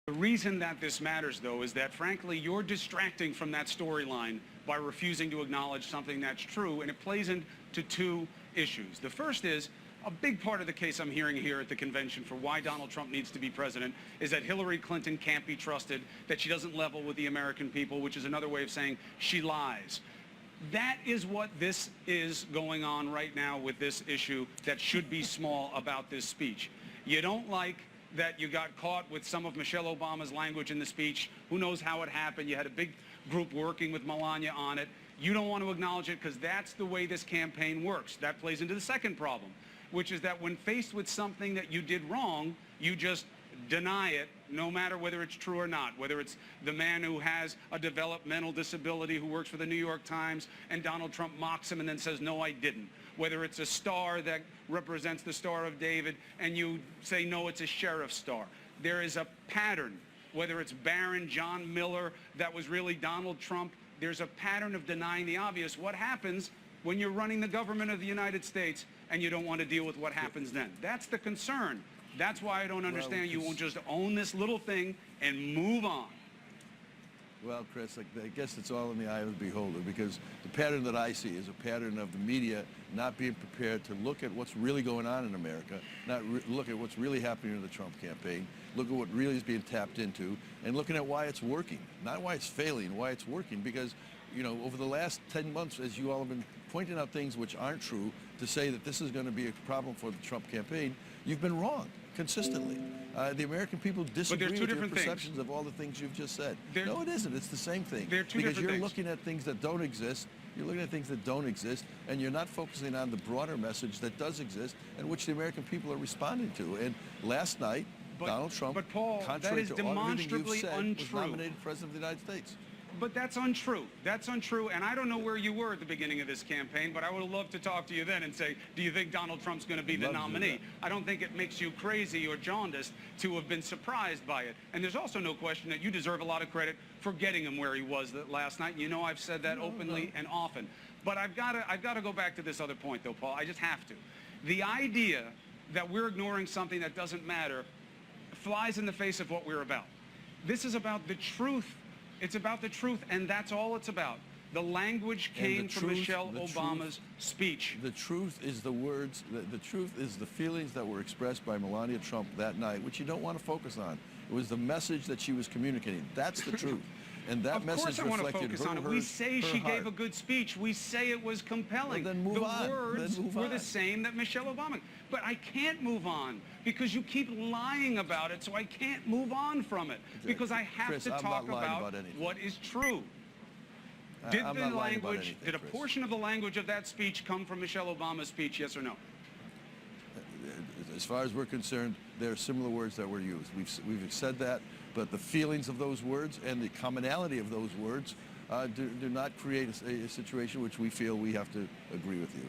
The reason that this matters, though, is that, frankly, you're distracting from that storyline by refusing to acknowledge something that's true, and it plays into two issues. The first is, a big part of the case I'm hearing here at the convention for why Donald Trump needs to be president is that Hillary Clinton can't be trusted, that she doesn't level with the American people, which is another way of saying she lies. That is what this is going on right now with this issue that should be small about this speech. You don't like that you got caught with some of Michelle Obama's language in the speech. Who knows how it happened? You had a big group working with Melania on it. You don't want to acknowledge it because that's the way this campaign works. That plays into the second problem, which is that when faced with something that you did wrong, you just deny it, no matter whether it's true or not, whether it's the man who has a developmental disability who works for the New York Times and Donald Trump mocks him and then says, no, I didn't. Whether it's a star that represents the Star of David and you say, no, it's a sheriff's star. There is a pattern, whether it's Barron, John Miller, that was really Donald Trump. There's a pattern of denying the obvious. What happens when you're running the government of the United States and you don't want to deal with what happens then? That's the concern. That's why I don't understand you won't just own this little thing and move on. Well, Chris, I guess it's all in the eye of the beholder, because the pattern that I see is a pattern of the media not being prepared to look at what's really going on in America, not look at what's really happening in the Trump campaign, look at what really is being tapped into, and looking at why it's working, not why it's failing, why it's working. Because, you know, over the last 10 months, as you all have been pointing out things which aren't true, to say that this is going to be a problem for the Trump campaign, you've been wrong consistently. The American people disagree with your perceptions of all the things you've just said. No, it isn't. It's the same thing. Because you're looking at things that don't exist. You're looking at things that don't exist, and you're not focusing on the broader message that does exist and which the American people are responding to. And last night, Donald Trump, Paul, contrary that is to demonstrably everything you've said, untrue. was nominated President of the United States. But that's untrue. That's untrue, and I don't know where you were at the beginning of this campaign, but I would love to talk to you then and say, do you think Donald Trump's going to be the nominee? I don't think it makes you crazy or jaundiced to have been surprised by it. And there's also no question that you deserve a lot of credit for getting him where he was last night. You know I've said that openly and often. But I've got to go back to this other point, though, Paul. I just have to. The idea that we're ignoring something that doesn't matter flies in the face of what we're about. This is about the truth. It's about the truth, and that's all it's about. The language came from Michelle Obama's speech. The truth is the words, the truth is the feelings that were expressed by Melania Trump that night, which you don't want to focus on. It was the message that she was communicating. That's the truth. And that message reflected her heart. Of course I want to focus on it. We say she gave a good speech. We say it was compelling. Well, then move on. The words were the same that Michelle Obama. But I can't move on because you keep lying about it, so I can't move on from it. Because I have to talk about what is true. Did a portion of the language of that speech come from Michelle Obama's speech, yes or no? As far as we're concerned, there are similar words that were used. We've said that, but the feelings of those words and the commonality of those words do not create a situation which we feel we have to agree with you.